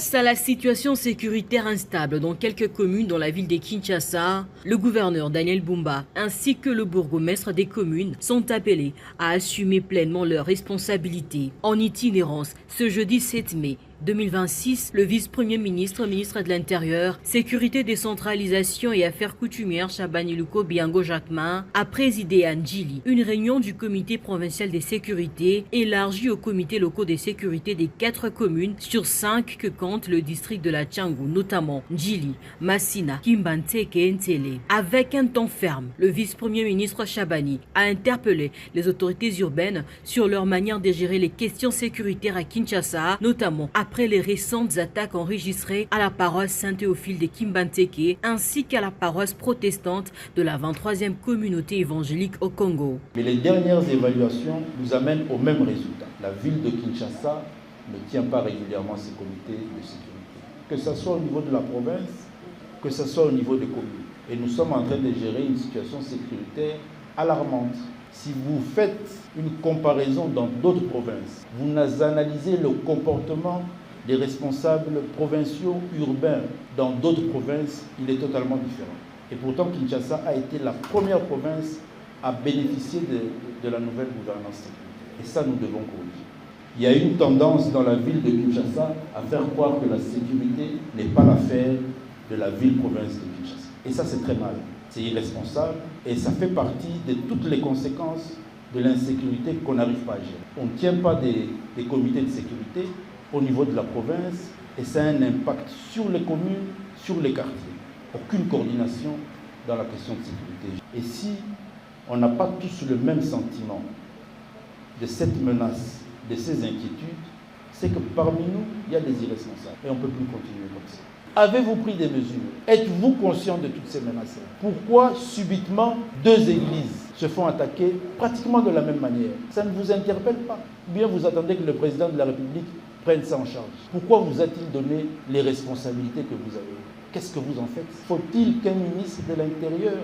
Face à la situation sécuritaire instable dans quelques communes dans la ville de Kinshasa, le gouverneur Daniel Bumba ainsi que le bourgmestre des communes sont appelés à assumer pleinement leurs responsabilités. En itinérance, ce jeudi 7 mai 2026, le vice-premier ministre, ministre de l'Intérieur, Sécurité, décentralisation et affaires coutumières Chabani Luko Biango Jacquemin a présidé à Ndjili une réunion du comité provincial des sécurités élargie aux comités locaux des sécurités des 4 communes sur 5 que compte le district de la Tchangou, notamment Ndjili, Massina, Kimbanteke et Ntele. Avec un ton ferme, le vice-premier ministre Chabani a interpellé les autorités urbaines sur leur manière de gérer les questions sécuritaires à Kinshasa, notamment après les récentes attaques enregistrées à la paroisse Saint-Théophile de Kimbanteke ainsi qu'à la paroisse protestante de la 23e communauté évangélique au Congo. Mais les dernières évaluations nous amènent au même résultat. La ville de Kinshasa ne tient pas régulièrement ses comités de sécurité. Que ce soit au niveau de la province, que ce soit au niveau des communes. Et nous sommes en train de gérer une situation sécuritaire alarmante. Si vous faites une comparaison dans d'autres provinces, vous analysez le comportement des responsables provinciaux urbains dans d'autres provinces, il est totalement différent. Et pourtant, Kinshasa a été la première province à bénéficier de la nouvelle gouvernance sécuritaire. Et ça, nous devons corriger. Il y a une tendance dans la ville de Kinshasa à faire croire que la sécurité n'est pas l'affaire de la ville-province de Kinshasa. Et ça, c'est très mal. C'est irresponsable et ça fait partie de toutes les conséquences de l'insécurité qu'on n'arrive pas à gérer. On ne tient pas des comités de sécurité au niveau de la province et ça a un impact sur les communes, sur les quartiers. Aucune coordination dans la question de sécurité. Et si on n'a pas tous le même sentiment de cette menace, de ces inquiétudes, c'est que parmi nous, il y a des irresponsables et on ne peut plus continuer comme ça. Avez-vous pris des mesures? Êtes-vous conscient de toutes ces menaces? Pourquoi subitement 2 églises se font attaquer pratiquement de la même manière? Ça ne vous interpelle pas? Ou bien vous attendez que le président de la République prenne ça en charge? Pourquoi vous a-t-il donné les responsabilités que vous avez? Qu'est-ce que vous en faites? Faut-il qu'un ministre de l'Intérieur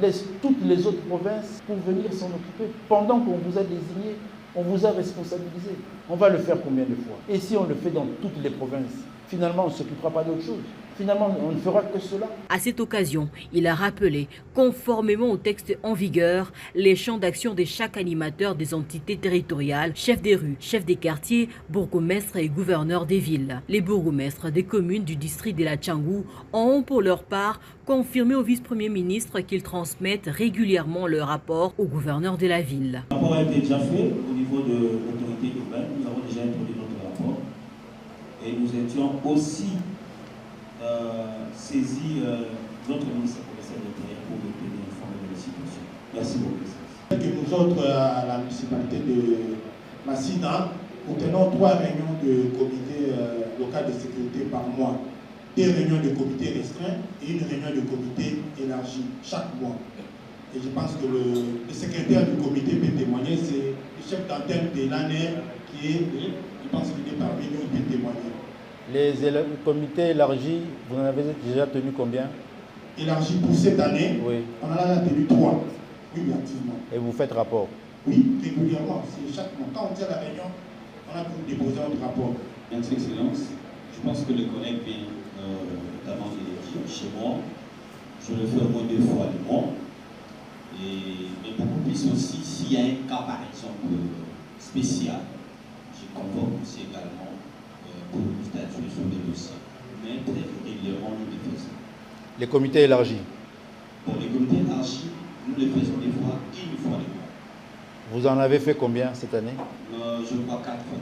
laisse toutes les autres provinces pour venir s'en occuper? Pendant qu'on vous a désigné, on vous a responsabilisé. On va le faire combien de fois? Et si on le fait dans toutes les provinces? Finalement, on ne s'occupera pas d'autre chose. Finalement, on ne fera que cela. À cette occasion, il a rappelé, conformément au texte en vigueur, les champs d'action de chaque animateur des entités territoriales, chefs des rues, chefs des quartiers, bourgmestres et gouverneurs des villes. Les bourgmestres des communes du district de la Tchangou ont pour leur part confirmé au vice-premier ministre qu'ils transmettent régulièrement leur rapport au gouverneur de la ville. Le rapport a été déjà fait au niveau de l'autorité urbaine. Nous avons déjà introduit notre rapport. Et nous étions aussi saisi notre ministre provincial de l'Intérieur pour nous tenir informés de la situation. Merci beaucoup. Nous autres, à la municipalité de Massina, nous tenons 3 réunions de comité local de sécurité par mois. 2 réunions de comité restreint et 1 réunion de comité élargi chaque mois. Et je pense que le secrétaire du comité peut témoigner, c'est le chef d'antenne de l'ANER qui est, je pense qu'il est parmi nous, il peut témoigner. Les comités élargis, vous en avez déjà tenu combien? Élargi pour cette année, oui. On en a tenu 3, oui, activement. Et vous faites rapport? Oui, régulièrement, c'est chaque mois. Quand on tient la réunion, on a pour déposer notre rapport. Merci, Excellence. Je pense que le collègue vient notamment de dire chez moi. Je le fais au moins 2 fois le mois. Mais beaucoup plus aussi, s'il y a un cas, par exemple, spécial, je convoque aussi également pour statuer sur les dossiers. Mais très régulièrement, nous le faisons. Les comités élargis? Pour les comités élargis, nous le faisons des fois, 1 fois le mois. Vous en avez fait combien cette année? Je crois 4 fois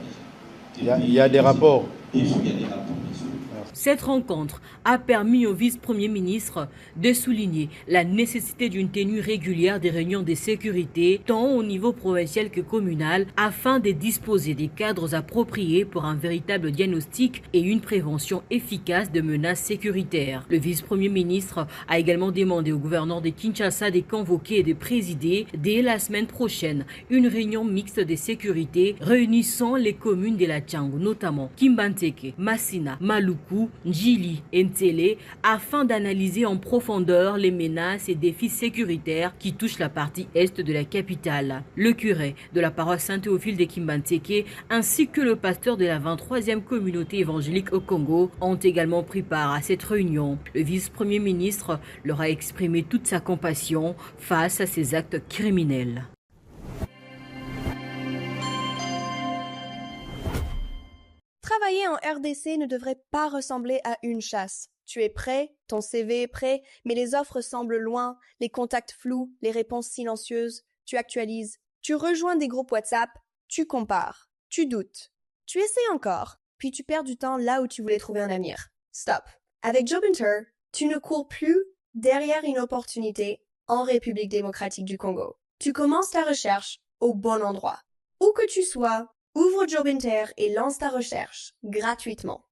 déjà. Il y a des rapports? Bien sûr, il y a des rapports, bien sûr. Cette rencontre a permis au vice-premier ministre de souligner la nécessité d'une tenue régulière des réunions de sécurité, tant au niveau provincial que communal, afin de disposer des cadres appropriés pour un véritable diagnostic et une prévention efficace de menaces sécuritaires. Le vice-premier ministre a également demandé au gouverneur de Kinshasa de convoquer et de présider dès la semaine prochaine une réunion mixte de sécurité réunissant les communes de la Tchangou, notamment Kimbanteke Kimbanteke, Massina, Maluku, Njili et Ntele afin d'analyser en profondeur les menaces et défis sécuritaires qui touchent la partie est de la capitale. Le curé de la paroisse Saint-Théophile de Kimbanteke ainsi que le pasteur de la 23e communauté évangélique au Congo ont également pris part à cette réunion. Le vice-premier ministre leur a exprimé toute sa compassion face à ces actes criminels. Travailler en RDC ne devrait pas ressembler à une chasse. Tu es prêt, ton CV est prêt, mais les offres semblent loin, les contacts flous, les réponses silencieuses. Tu actualises, tu rejoins des groupes WhatsApp, tu compares, tu doutes. Tu essaies encore, puis tu perds du temps là où tu voulais trouver un avenir. Stop. Avec Jobinter, tu ne cours plus derrière une opportunité en République démocratique du Congo. Tu commences ta recherche au bon endroit. Où que tu sois, ouvre Jobinter et lance ta recherche gratuitement.